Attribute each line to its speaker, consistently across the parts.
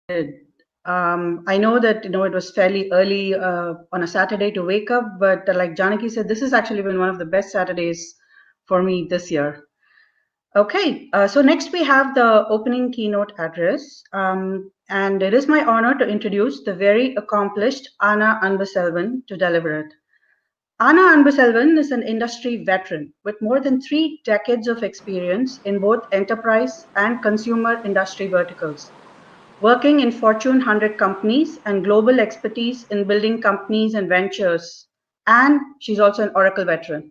Speaker 1: I know that it was fairly early on a Saturday to wake up, but like Janaki said, this has actually been one of the best Saturdays for me this year. Okay, so next we have the opening keynote address, and it is my honor to introduce the very accomplished Ana Anbuselvan to deliver it. Ana Anbuselvan is an industry veteran with more than 3 decades of experience in both enterprise and consumer industry verticals, working in Fortune 100 companies and global expertise in building companies and ventures. And she's also an Oracle veteran.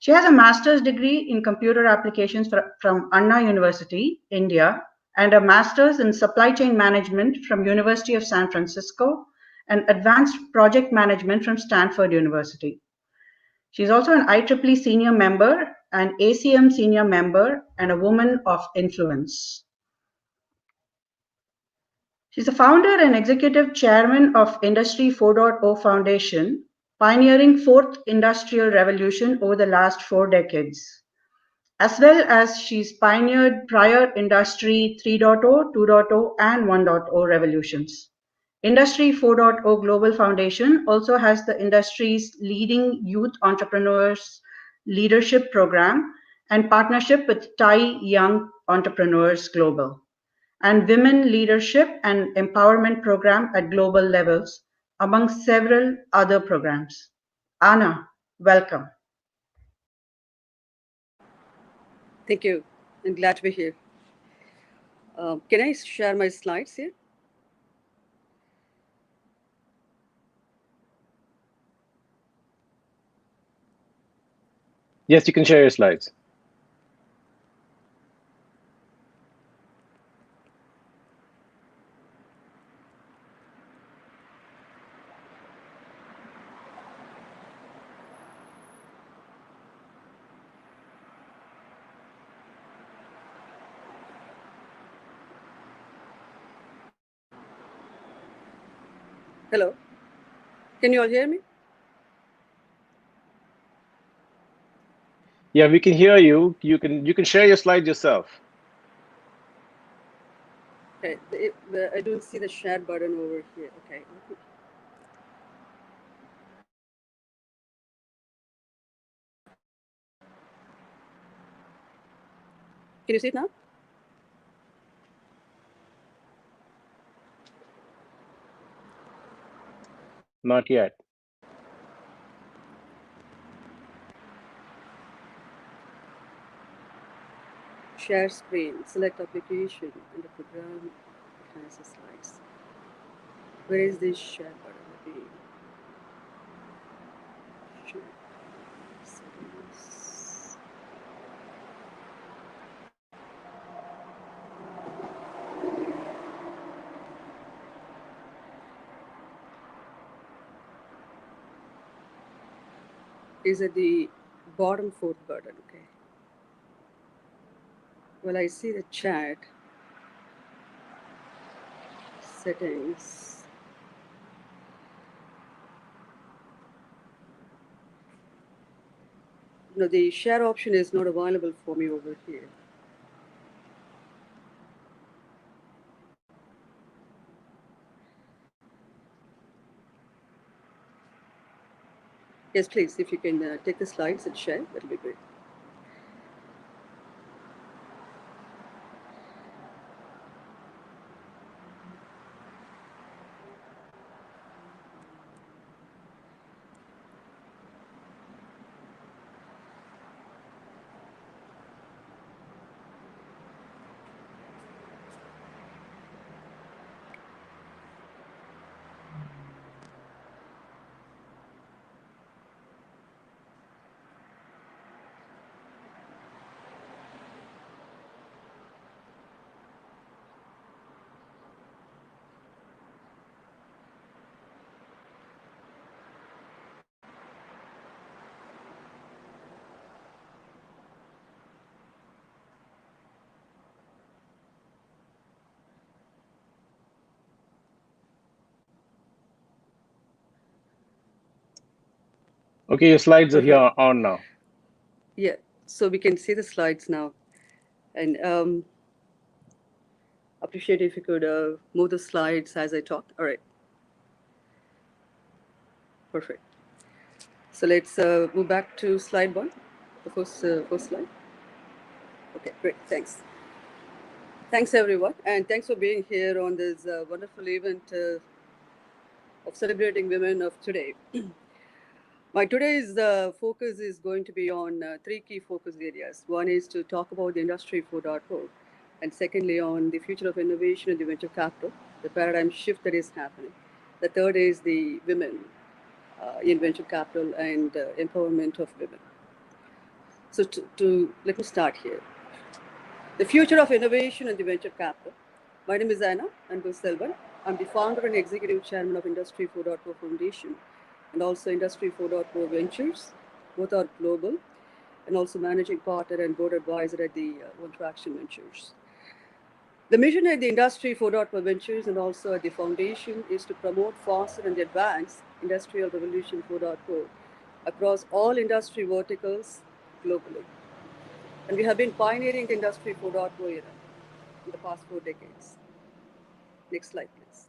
Speaker 1: She has a master's degree in computer applications from Anna University, India, and a master's in supply chain management from University of San Francisco and advanced project management from Stanford University. She's also an IEEE senior member, an ACM senior member, and a woman of influence. She's the founder and executive chairman of Industry 4.0 Foundation, pioneering fourth industrial revolution over the last 4 decades. As well as she's pioneered prior Industry 3.0, 2.0, and 1.0 revolutions. Industry 4.0 Global Foundation also has the industry's leading youth entrepreneurs leadership program and partnership with TYEyoung Entrepreneurs Global and women leadership and empowerment program at global levels, among several other programs. Ana, welcome.
Speaker 2: Thank you. I'm glad to be here. Can I share my slides here?
Speaker 3: Yes, you can share your slides.
Speaker 2: Hello. Can you all hear me?
Speaker 3: Yeah, we can hear you. You can share your slides yourself.
Speaker 2: Okay. I don't see the share button over here. Okay. Can you see it now?
Speaker 3: Not yet.
Speaker 2: Share screen, select application, and the program has the slides. Where is this share button? Share settings. Is at the bottom fourth button, okay. Well, I see the chat, settings. No, the share option is not available for me over here. Yes, please, if you can take the slides and share, that'll be great.
Speaker 3: Okay, your slides are here on now.
Speaker 2: Yeah, so we can see the slides now. And Appreciate if you could move the slides as I talk. All right. Perfect. So let's move back to slide one, the first slide. Okay, great. Thanks. Thanks, everyone. And thanks for being here on this wonderful event of celebrating women of today. My today's focus is going to be on three key focus areas. One is to talk about the Industry 4.0, and secondly, on the future of innovation and the venture capital, the paradigm shift that is happening. The third is the women in venture capital and empowerment of women. So let me start here. The future of innovation and the venture capital. My name is Ana Anbuselvan. I'm the founder and executive chairman of Industry 4.0 Foundation and also Industry 4.0 Ventures. Both are global, and also managing partner and board advisor at the One Traction Ventures. The mission at the Industry 4.0 Ventures and also at the foundation is to promote, foster, and advance Industrial Revolution 4.0 across all industry verticals globally. And we have been pioneering the Industry 4.0 era in the past 4 decades. Next slide, please.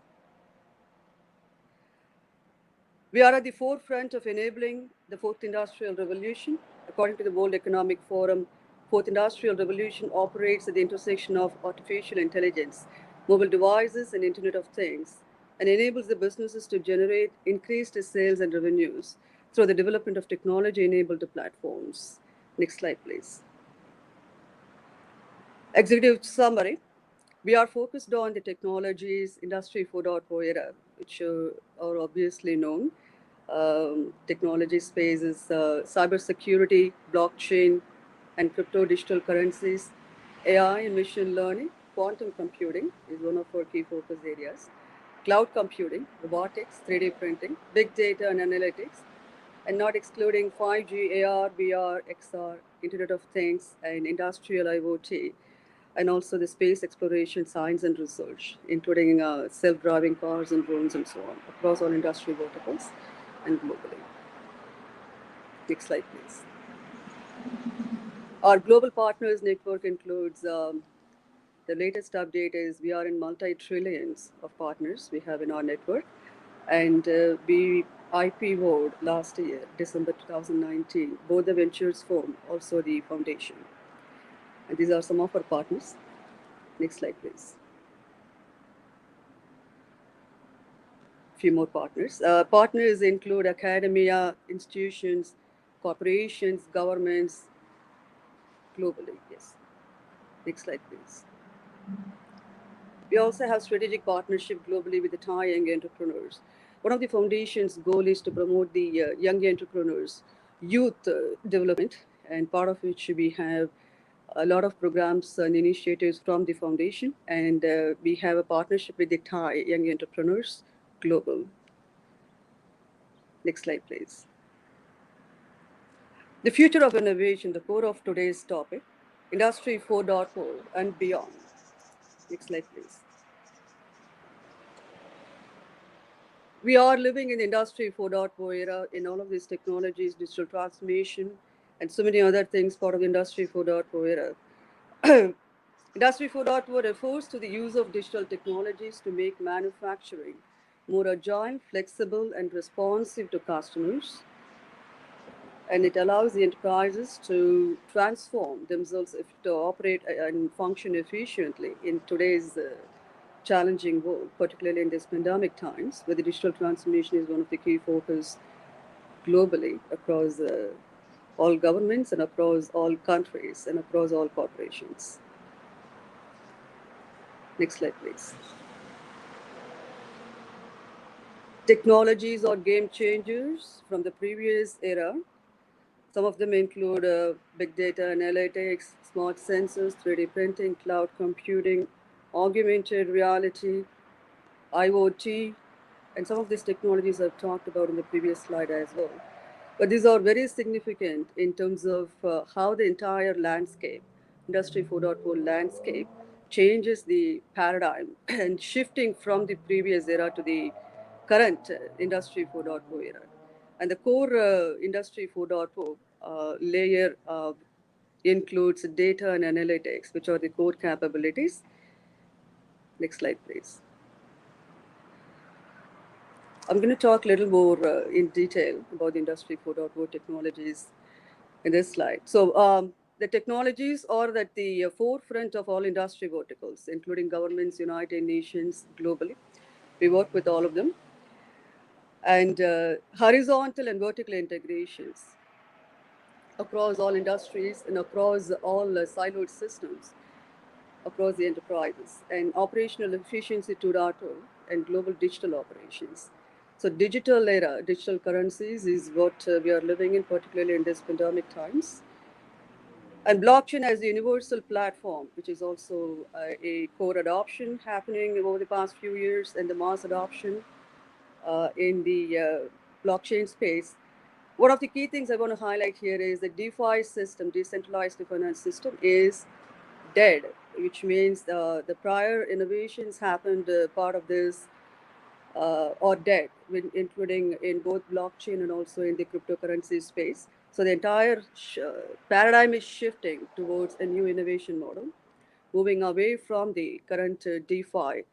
Speaker 2: We are at the forefront of enabling the fourth industrial revolution. According to the World Economic Forum, fourth industrial revolution operates at the intersection of artificial intelligence, mobile devices, and Internet of Things, and enables the businesses to generate increased sales and revenues through the development of technology-enabled platforms. Next slide, please. Executive summary. We are focused on the technologies Industry 4.0 era, which are obviously known. Technology space is cybersecurity, blockchain, and crypto digital currencies. AI and machine learning, quantum computing is one of our key focus areas. Cloud computing, robotics, 3D printing, big data and analytics, and not excluding 5G, AR, VR, XR, Internet of Things, and industrial IoT, and also the space exploration, science, and research, including self-driving cars and drones and so on, across all industry verticals and globally. Next slide, please. Our global partners network includes, the latest update is we are in multi-trillions of partners we have in our network, and we IPO'd last year, December 2019, both the ventures firm, also the foundation. And these are some of our partners. Next slide, please. Few more partners. Partners include academia, institutions, corporations, governments, globally. Yes. Next slide, please. We also have strategic partnership globally with the TYEyoung Entrepreneurs. One of the foundation's goal is to promote the young entrepreneurs, youth development, and part of which we have a lot of programs and initiatives from the foundation, and we have a partnership with the TYEyoung Entrepreneurs Global. Next slide, please. The future of innovation, the core of today's topic, Industry 4.0 and beyond. Next slide, please. We are living in Industry 4.0 era in all of these technologies, digital transformation, and so many other things part of the Industry 4.0 era. Industry 4.0 refers to the use of digital technologies to make manufacturing more agile, flexible, and responsive to customers. And it allows the enterprises to transform themselves to operate and function efficiently in today's challenging world, particularly in these pandemic times, where the digital transformation is one of the key focus globally across all governments and across all countries and across all corporations. Next slide, please. Technologies are game changers from the previous era. Some of them include big data analytics, smart sensors, 3D printing, cloud computing, augmented reality, IoT, and some of these technologies I've talked about in the previous slide as well. But these are very significant in terms of how the entire landscape, Industry 4.0 landscape, changes the paradigm and shifting from the previous era to the current Industry 4.0 era. And the core Industry 4.0 layer includes data and analytics, which are the core capabilities. Next slide, please. I'm going to talk a little more in detail about the Industry 4.0 technologies in this slide. So the technologies are at the forefront of all industry verticals, including governments, United Nations, globally. We work with all of them. And horizontal and vertical integrations across all industries and across all siloed systems across the enterprises, and operational efficiency 2.0 and global digital operations. So digital era, digital currencies is what we are living in, particularly in these pandemic times. And blockchain as a universal platform, which is also a core adoption happening over the past few years, and the mass adoption in the blockchain space. One of the key things I want to highlight here is the DeFi system, decentralized finance system, is dead, which means the prior innovations happened part of this or dead, including in both blockchain and also in the cryptocurrency space. So the entire paradigm is shifting towards a new innovation model, moving away from the current DeFi,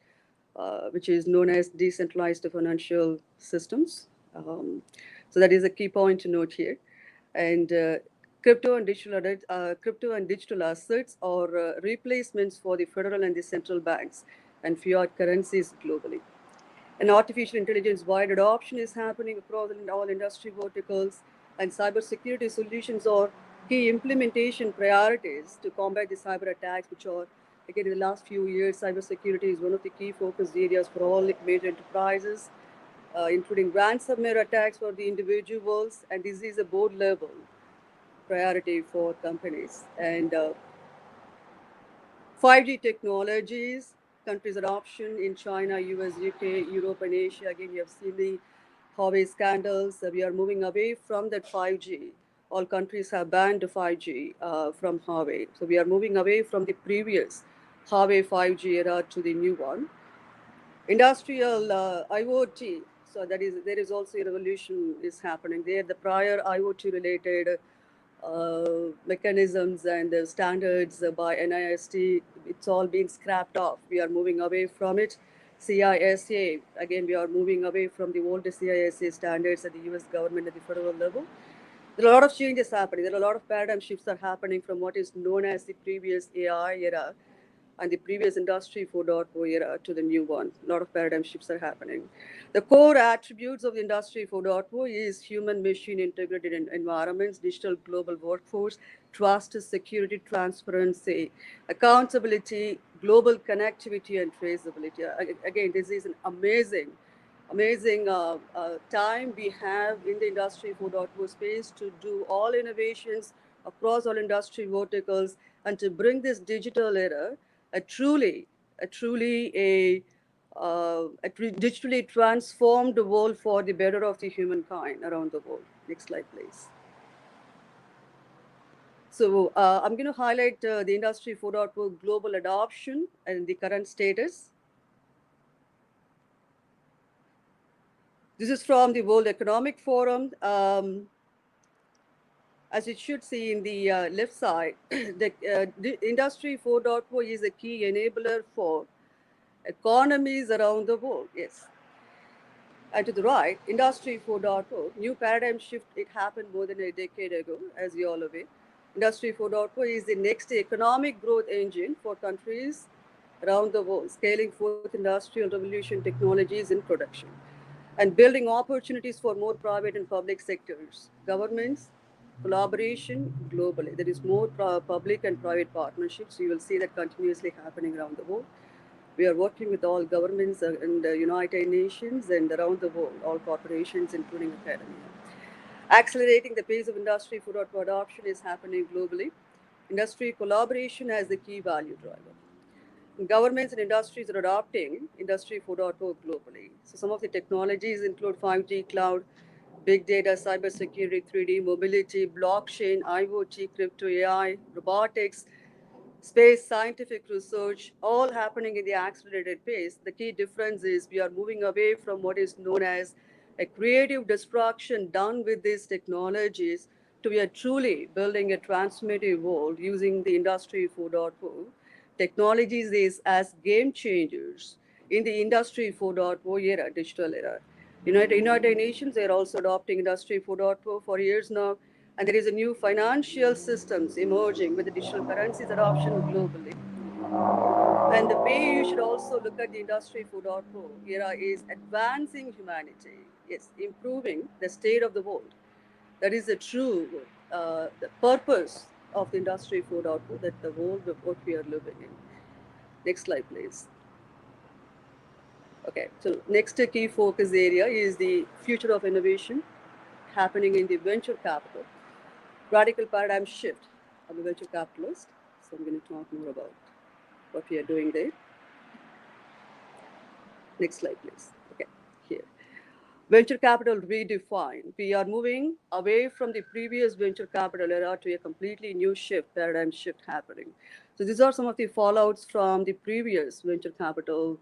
Speaker 2: which is known as decentralized financial systems. So that is a key point to note here. And crypto and digital assets are replacements for the federal and the central banks and fiat currencies globally. And artificial intelligence wide adoption is happening across all industry verticals, and cybersecurity solutions are key implementation priorities to combat the cyber attacks, which are, again, in the last few years, cybersecurity is one of the key focus areas for all major enterprises, including ransomware attacks for the individuals, and this is a board level priority for companies. And 5G technologies, countries' adoption in China, US, UK, Europe, and Asia. Again, you have seen the Huawei scandals. We are moving away from that 5G. All countries have banned 5G from Huawei. So we are moving away from the previous Huawei 5G era to the new one. Industrial IoT. So there is also a revolution is happening there. The prior IoT related mechanisms and standards by NIST, it's all been scrapped off. We are moving away from it. CISA, again, we are moving away from the old CISA standards at the US government at the federal level. There are a lot of changes happening. There are a lot of paradigm shifts are happening from what is known as the previous AI era and the previous Industry 4.0 era to the new one. A lot of paradigm shifts are happening. The core attributes of the Industry 4.0 is human-machine integrated environments, digital global workforce, trust, security, transparency, accountability, global connectivity, and traceability. Again, this is an amazing time we have in the Industry 4.0 space to do all innovations across all industry verticals and to bring this digital era a digitally transformed world for the better of the humankind around the world. Next slide, please. So I'm going to highlight the Industry 4.0 global adoption and the current status. This is from the World Economic Forum. As you should see in the left side, the Industry 4.0 is a key enabler for economies around the world. Yes. And to the right, Industry 4.0, new paradigm shift, it happened more than a decade ago, as you all aware. Industry 4.0 is the next economic growth engine for countries around the world, scaling fourth industrial revolution technologies in production and building opportunities for more private and public sectors, governments, collaboration globally. There is more public and private partnerships. You will see that continuously happening around the world. We are working with all governments in the United Nations and around the world, all corporations, including academia. Accelerating the pace of Industry 4.0 adoption is happening globally. Industry collaboration as the key value driver. Governments and industries are adopting Industry 4.0 globally. So some of the technologies include 5G, cloud, big data, cybersecurity, 3D, mobility, blockchain, IoT, crypto, AI, robotics, space, scientific research, all happening in the accelerated pace. The key difference is we are moving away from what is known as a creative destruction done with these technologies to we are truly building a transformative world using the Industry 4.0 technologies is as game changers in the Industry 4.0 era, digital era. United Nations, they're also adopting Industry 4.0 for years now, and there is a new financial systems emerging with the digital currencies adoption globally. And the way you should also look at the Industry 4.0 era is advancing humanity, yes, improving the state of the world. That is the true the purpose of the Industry 4.0, that the world of what we are living in. Next slide, please. Okay, so next key focus area is the future of innovation happening in the venture capital. Radical paradigm shift. I'm a venture capitalist, so I'm going to talk more about what we are doing there. Next slide, please. Okay, here. Venture capital redefined. We are moving away from the previous venture capital era to a completely new shift, paradigm shift happening. So these are some of the fallouts from the previous venture capital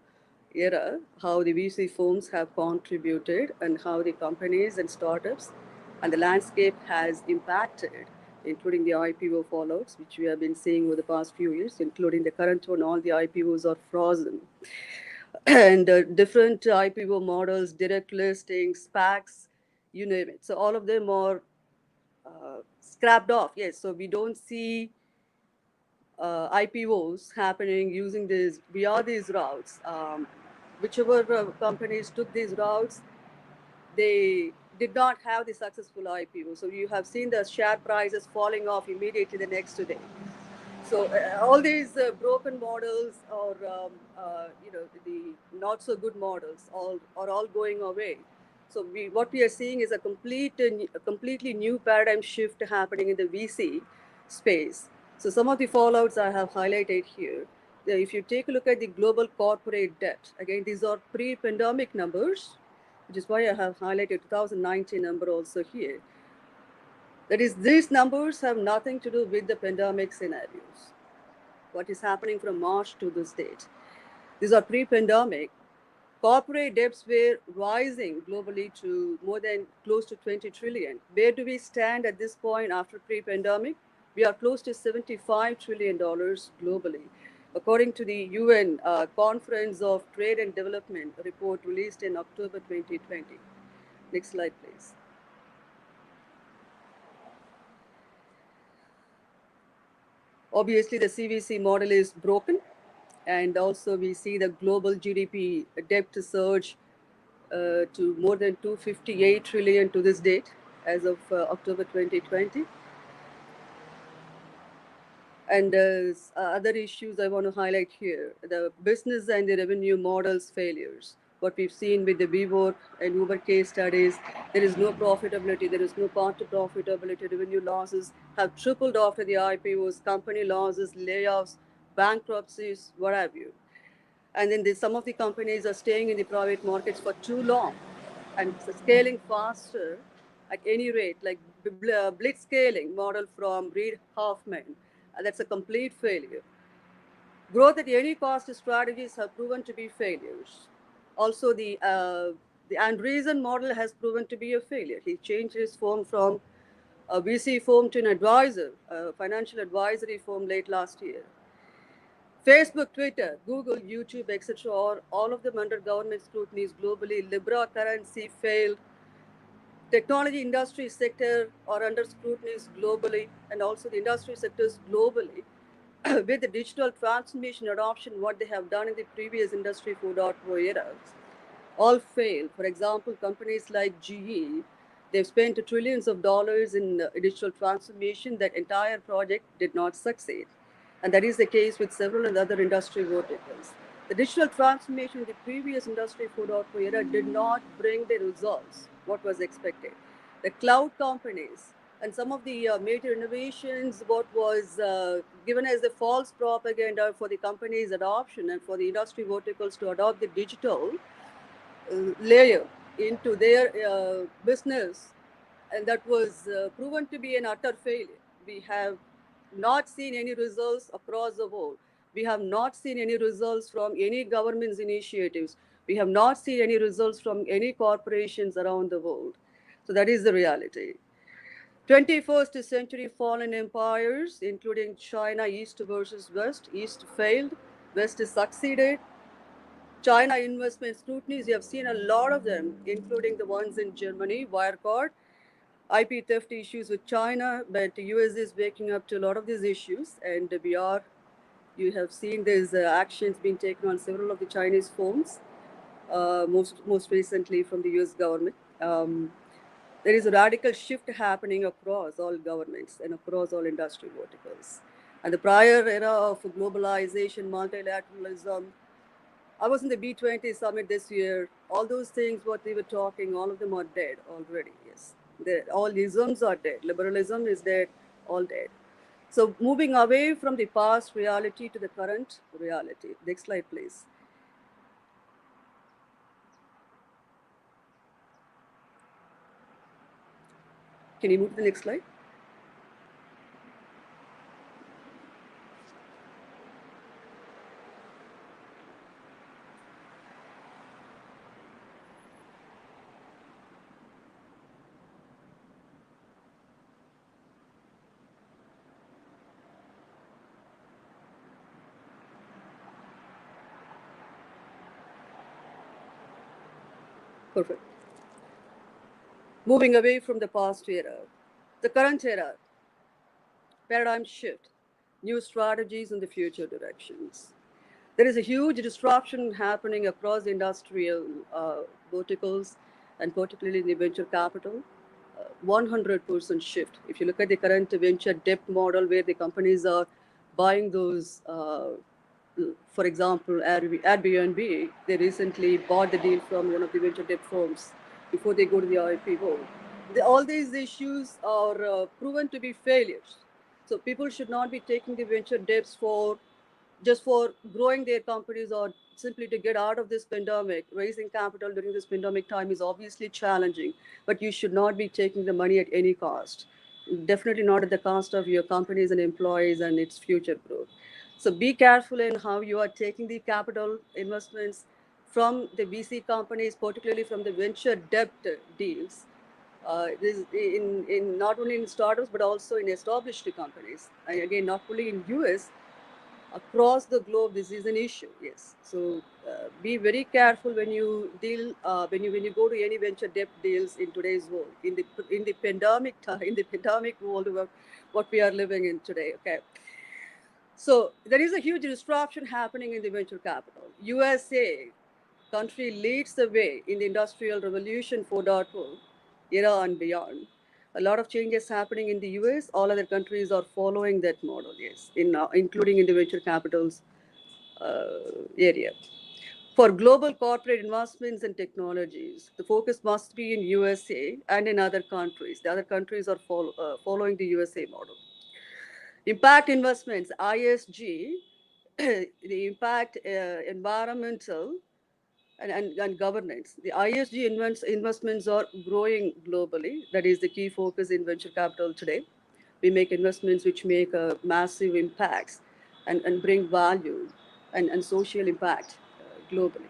Speaker 2: era, how the VC firms have contributed and how the companies and startups and the landscape has impacted, including the IPO fallouts, which we have been seeing over the past few years, including the current one, all the IPOs are frozen. And different IPO models, direct listings, SPACs, you name it. So all of them are scrapped off. Yes, so we don't see IPOs happening using these via these routes. Whichever companies took these routes, they did not have the successful IPO. So you have seen the share prices falling off immediately the next day. So all these broken models or the not so good models are all going away. So what we are seeing is a completely new paradigm shift happening in the VC space. So some of the fallouts I have highlighted here. If you take a look at the global corporate debt, again, these are pre-pandemic numbers, which is why I have highlighted 2019 number also here. That is, these numbers have nothing to do with the pandemic scenarios. What is happening from March to this date? These are pre-pandemic. Corporate debts were rising globally to more than close to 20 trillion. Where do we stand at this point after pre-pandemic? We are close to $75 trillion globally. According to the UN Conference of Trade and Development report released in October 2020. Next slide, please. Obviously, the CVC model is broken, and also we see the global GDP debt surge to more than 258 trillion to this date, as of October 2020. And other issues I want to highlight here: the business and the revenue models failures. What we've seen with the WeWork and Uber case studies, there is no profitability, there is no path to profitability. Revenue losses have tripled after the IPOs, company losses, layoffs, bankruptcies, what have you. And then some of the companies are staying in the private markets for too long and scaling faster at any rate, like blitz scaling model from Reid Hoffman. That's a complete failure. Growth at any cost strategies have proven to be failures. Also, the Andreessen model has proven to be a failure. He changed his firm from a VC firm to an advisor, a financial advisory firm late last year. Facebook, Twitter, Google, YouTube, etc., are all of them under government scrutiny globally. Libra currency failed. Technology industry sector are under scrutiny globally, and also the industry sectors globally. With the digital transformation adoption, what they have done in the previous Industry 4.0 eras, all fail. For example, companies like GE, they've spent trillions of dollars in digital transformation. That entire project did not succeed. And that is the case with several other industry verticals. The digital transformation in the previous Industry 4.0 era did not bring the results, what was expected. The cloud companies and some of the major innovations, what was given as the false propaganda for the companies' adoption and for the industry verticals to adopt the digital layer into their business, and that was proven to be an utter failure. We have not seen any results across the world. We have not seen any results from any government's initiatives. We have not seen any results from any corporations around the world. So that is the reality. 21st century fallen empires, including China, East versus West. East failed, West succeeded. China investment scrutinies, you have seen a lot of them, including the ones in Germany, Wirecard, IP theft issues with China, but the US is waking up to a lot of these issues, and you have seen these actions being taken on several of the Chinese firms, most recently from the US government. There is a radical shift happening across all governments and across all industry verticals. And the prior era of globalization, multilateralism, I was in the B20 summit this year. All those things, what we were talking, all of them are dead already. Yes, all isms are dead. Liberalism is dead, all dead. So moving away from the past reality to the current reality. Next slide, please. Can you move to the next slide? Perfect. Moving away from the past era, the current era, paradigm shift, new strategies and the future directions. There is a huge disruption happening across industrial verticals and particularly in the venture capital. 100% shift. If you look at the current venture debt model where the companies are buying those, for example, Airbnb, they recently bought the deal from one of the venture debt firms before they go to the IPO. All these issues are proven to be failures. So people should not be taking the venture debts for just for growing their companies or simply to get out of this pandemic. Raising capital during this pandemic time is obviously challenging, but you should not be taking the money at any cost. Definitely not at the cost of your companies and employees and its future growth. So be careful in how you are taking the capital investments from the VC companies, particularly from the venture debt deals. This in not only in startups but also in established companies. And again, not only in US, across the globe this is an issue. Yes, so be very careful when you deal when you go to any venture debt deals in today's world, in the pandemic time, in the pandemic world of what we are living in today. Okay, so there is a huge disruption happening in the venture capital. USA country leads the way in the industrial revolution 4.0 era and beyond. A lot of changes happening in the US. All other countries are following that model, yes, including in the venture capitals area. For global corporate investments and technologies, the focus must be in USA and in other countries. The other countries are following the USA model. Impact investments, ISG, the impact environmental and governance. The ISG investments are growing globally. That is the key focus in venture capital today. We make investments which make massive impacts and bring value and social impact globally.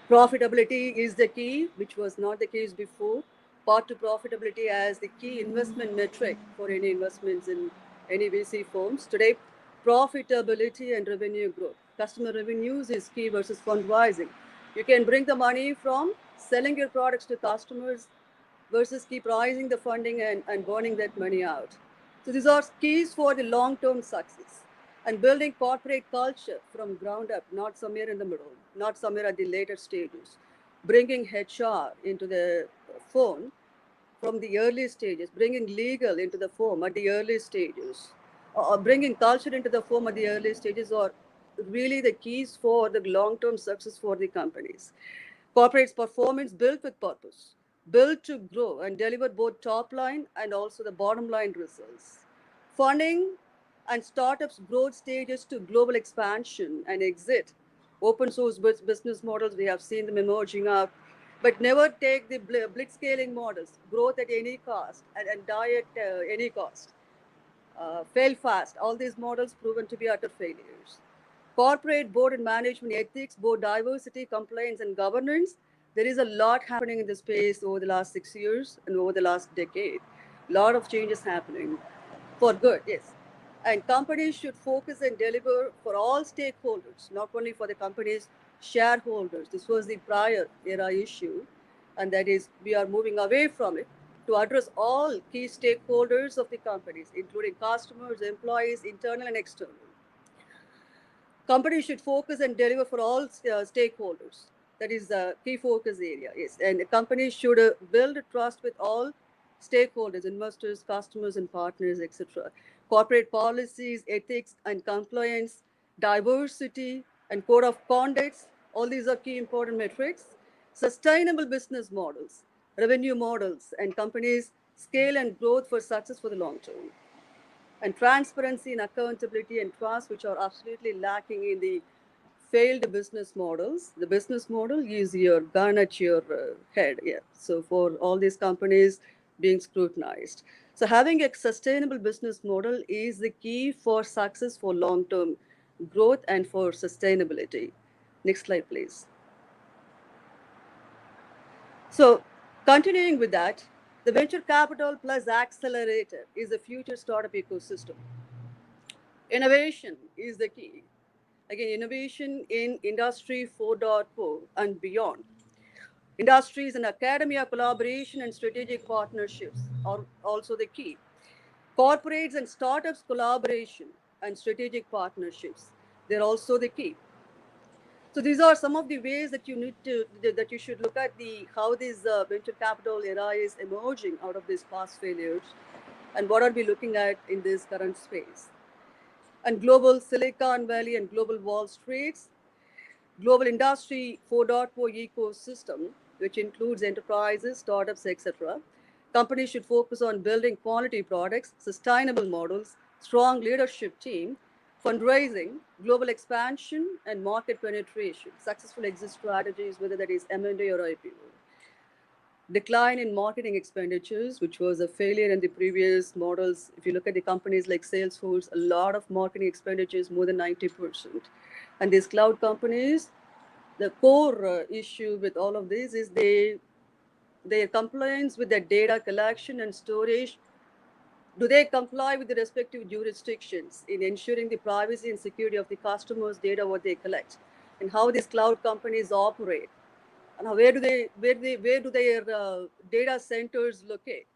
Speaker 2: Profitability is the key, which was not the case before. Path to profitability as the key investment metric for any investments in any VC firms. Today, profitability and revenue growth. Customer revenues is key versus fundraising. You can bring the money from selling your products to customers versus keep rising the funding and burning that money out. So these are keys for the long-term success and building corporate culture from ground up, not somewhere in the middle, not somewhere at the later stages. Bringing HR into the phone from the early stages, bringing legal into the firm at the early stages, or bringing culture into the firm at the early stages are really the keys for the long-term success for the companies. Corporate's performance built with purpose, built to grow and deliver both top line and also the bottom line results. Funding and startups' growth stages to global expansion and exit. Open source business models, we have seen them emerging up, but never take the blitzscaling models, growth at any cost and die at any cost. Fail fast. All these models proven to be utter failures. Corporate board and management ethics, board diversity, compliance, and governance. There is a lot happening in this space over the last 6 years and over the last decade. lot of changes happening for good, yes. And companies should focus and deliver for all stakeholders, not only for the company's shareholders. This was the prior era issue, and that is we are moving away from it to address all key stakeholders of the companies, including customers, employees, internal and external. Companies should focus and deliver for all stakeholders. That is the key focus area. Yes, and companies should build trust with all stakeholders, investors, customers, and partners, etc. Corporate policies, ethics, and compliance, diversity, and code of conducts. All these are key important metrics. Sustainable business models, revenue models, and companies scale and growth for success for the long term. And transparency and accountability and trust, which are absolutely lacking in the failed business models. The business model is your gun at your head. Yeah. So for all these companies being scrutinized. So having a sustainable business model is the key for success for long-term growth and for sustainability. Next slide, please. So continuing with that, the venture capital plus accelerator is the future startup ecosystem. Innovation is the key. Again, innovation in Industry 4.0 and beyond. Industries and academia collaboration and strategic partnerships are also the key. Corporates and startups collaboration and strategic partnerships, they're also the key. So these are some of the ways that you should look at the how this venture capital era is emerging out of these past failures, and what are we looking at in this current space. And global Silicon Valley and global Wall Streets, global industry 4.0 ecosystem, which includes enterprises, startups, etc. Companies should focus on building quality products, sustainable models, strong leadership team, fundraising, global expansion, and market penetration, successful exit strategies, whether that is M&A or IPO. Decline in marketing expenditures, which was a failure in the previous models. If you look at the companies like Salesforce, a lot of marketing expenditures, more than 90%. And these cloud companies, the core issue with all of this is their compliance with their data collection and storage. Do they comply with the respective jurisdictions in ensuring the privacy and security of the customers' data, what they collect, and how these cloud companies operate? And where do their data centers locate?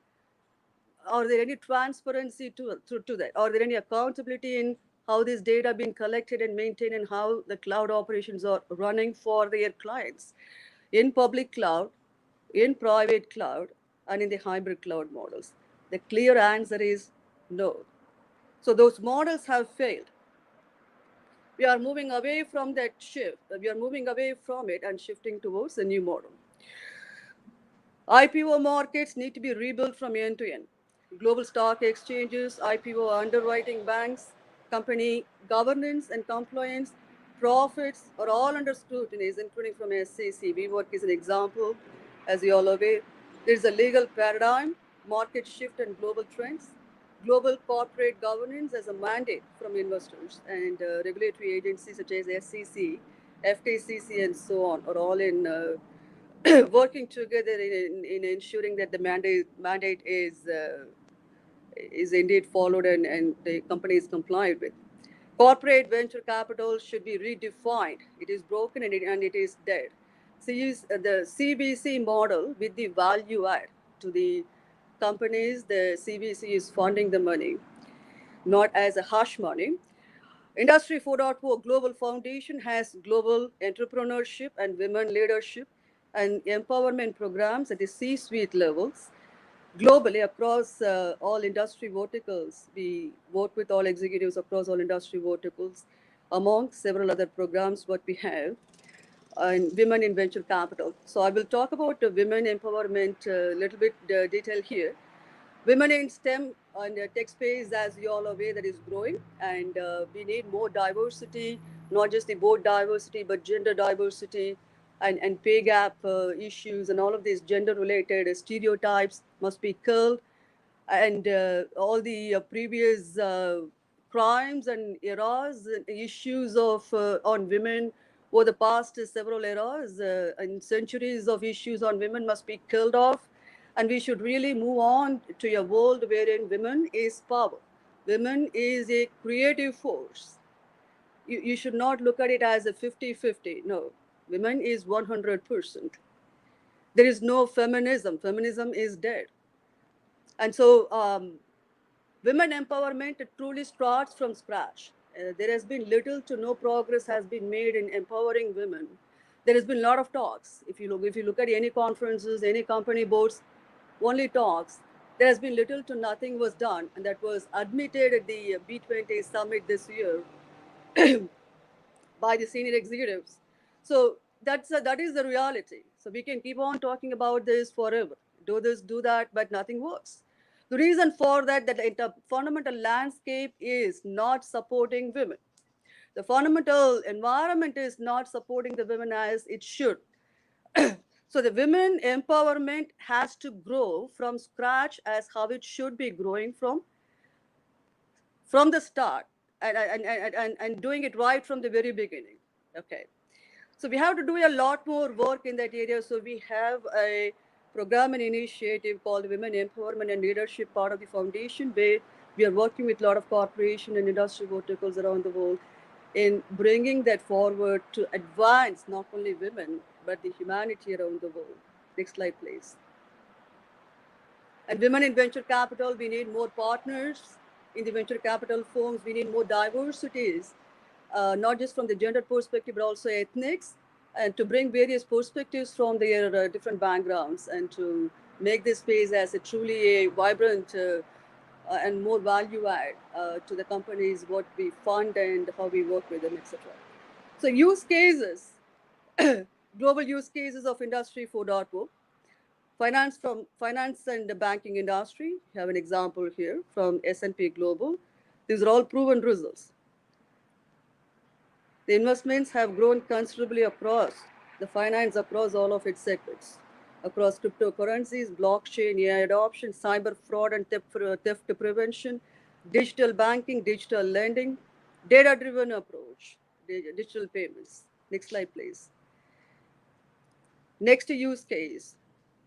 Speaker 2: Are there any transparency to that? Are there any accountability in how this data being collected and maintained, and how the cloud operations are running for their clients in public cloud, in private cloud, and in the hybrid cloud models? The clear answer is no. So those models have failed. We are moving away from that shift. We are moving away from it and shifting towards a new model. IPO markets need to be rebuilt from end to end. Global stock exchanges, IPO underwriting banks, company governance and compliance, profits are all under scrutiny, including from SEC. WeWork is an example, as you all are aware. There's a legal paradigm, market shift and global trends, global corporate governance as a mandate from investors, and regulatory agencies such as SEC, FTCC, and so on are all in working together in ensuring that the mandate is indeed followed and the company is complied with. Corporate venture capital should be redefined. It is broken and it is dead. So use the CVC model with the value add to the companies. The CVC is funding the money, not as a hush money. Industry 4.0 Global Foundation has global entrepreneurship and women leadership and empowerment programs at the C-suite levels. Globally, across all industry verticals, we work with all executives across all industry verticals, among several other programs what we have, and women in venture capital. So I will talk about women empowerment a little bit detail here. Women in STEM and tech space, as you all are aware, that is growing, and we need more diversity, not just the board diversity, but gender diversity and pay gap issues, and all of these gender-related stereotypes must be curbed, and all the previous crimes and eras and issues of on women over the past several eras and centuries of issues on women must be killed off. And we should really move on to a world wherein women is power. Women is a creative force. You should not look at it as a 50-50. No, women is 100%. There is no feminism. Feminism is dead. And so women empowerment truly starts from scratch. There has been little to no progress has been made in empowering women. There has been a lot of talks. If you look at any conferences, any company boards, only talks. There has been little to nothing was done, and that was admitted at the B20 summit this year by the senior executives. So that is the reality. So we can keep on talking about this forever. Do this, do that, but nothing works. The reason for that the fundamental landscape is not supporting women. The fundamental environment is not supporting the women as it should. So the women empowerment has to grow from scratch as how it should be growing from the start, and doing it right from the very beginning. Okay. So we have to do a lot more work in that area. So we have a program and initiative called Women Empowerment and Leadership, part of the foundation, where we are working with a lot of corporation and industry verticals around the world in bringing that forward to advance not only women, but the humanity around the world. Next slide, please. And women in venture capital, we need more partners in the venture capital firms. We need more diversities, not just from the gender perspective, but also ethnics, and to bring various perspectives from their different backgrounds, and to make this space as a truly a vibrant and more value add to the companies, what we fund and how we work with them, etc. So use cases, global use cases of Industry 4.0. Finance and the banking industry. You have an example here from S&P Global. These are all proven results. The investments have grown considerably across the finance, across all of its segments, across cryptocurrencies, blockchain, AI adoption, cyber fraud and theft prevention, digital banking, digital lending, data-driven approach, digital payments. Next slide, please. Next use case.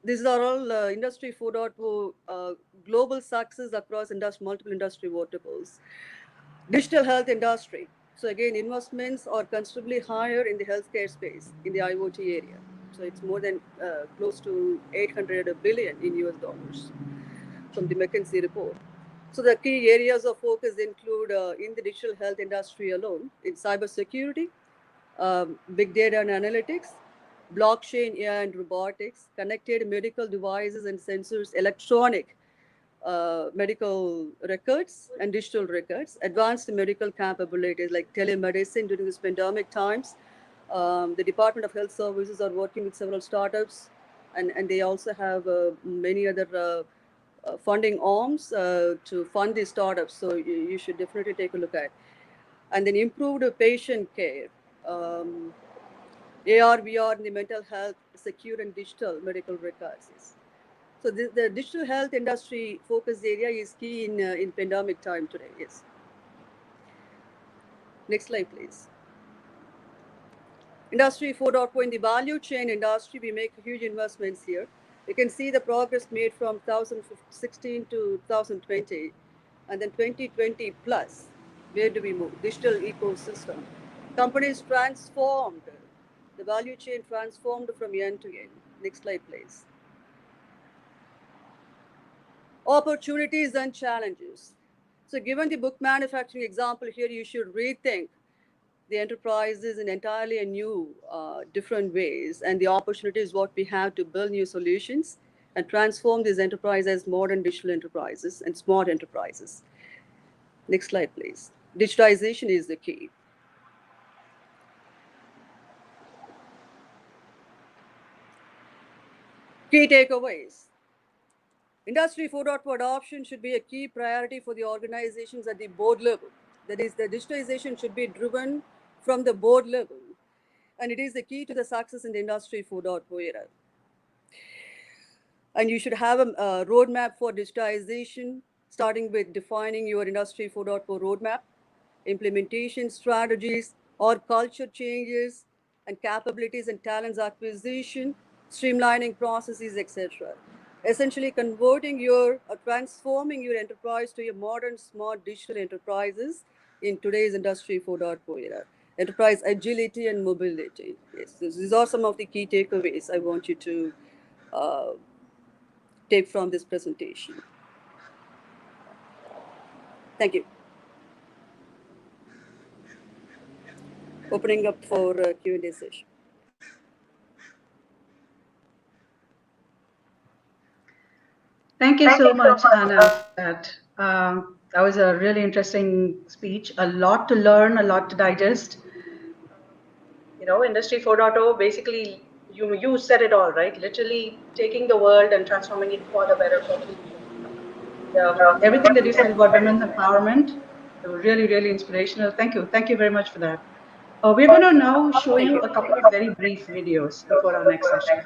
Speaker 2: These are all Industry 4.0 global success across multiple industry verticals. Digital health industry. So again, investments are considerably higher in the healthcare space, in the IoT area. So it's more than close to 800 billion in US dollars from the McKinsey report. So the key areas of focus include in the digital health industry alone, in cybersecurity, big data and analytics, blockchain, AI and robotics, connected medical devices and sensors, electronic medical records and digital records, advanced medical capabilities like telemedicine during this pandemic times. The Department of Health Services are working with several startups, and they also have many other funding arms to fund these startups. So you should definitely take a look at. And then improved patient care. AR, VR in the mental health, secure and digital medical records. Yes. So the digital health industry focus area is key in pandemic time today. Yes. Next slide, please. Industry 4.0 in the value chain industry, we make huge investments here. You can see the progress made from 2016 to 2020, and then 2020 plus. Where do we move? Digital ecosystem. Companies transformed. The value chain transformed from end to end. Next slide, please. Opportunities and challenges. So given the book manufacturing example here, you should rethink the enterprises in entirely a new, different ways, and the opportunities what we have to build new solutions and transform these enterprises as modern digital enterprises and smart enterprises. Next slide, please. Digitization is the key. Key takeaways. Industry 4.0 adoption should be a key priority for the organizations at the board level. That is, the digitization should be driven from the board level, and it is the key to the success in the Industry 4.0 era. And you should have a roadmap for digitization, starting with defining your Industry 4.0 roadmap, implementation strategies or culture changes, and capabilities and talents acquisition, streamlining processes, etc. essentially converting your or transforming your enterprise to a modern, smart digital enterprises in today's Industry 4.0 era. Enterprise agility and mobility. Yes, these are some of the key takeaways I want you to take from this presentation. Thank you. Opening up for Q&A session.
Speaker 1: Thank you so much, Ana, for that. That was a really interesting speech. A lot to learn, a lot to digest. Industry 4.0, basically, you said it all, right? Literally taking the world and transforming it for the better for people. Everything that you said about women's empowerment, really, really inspirational. Thank you. Thank you very much for that. We're going to now show you a couple of very brief videos before our next session.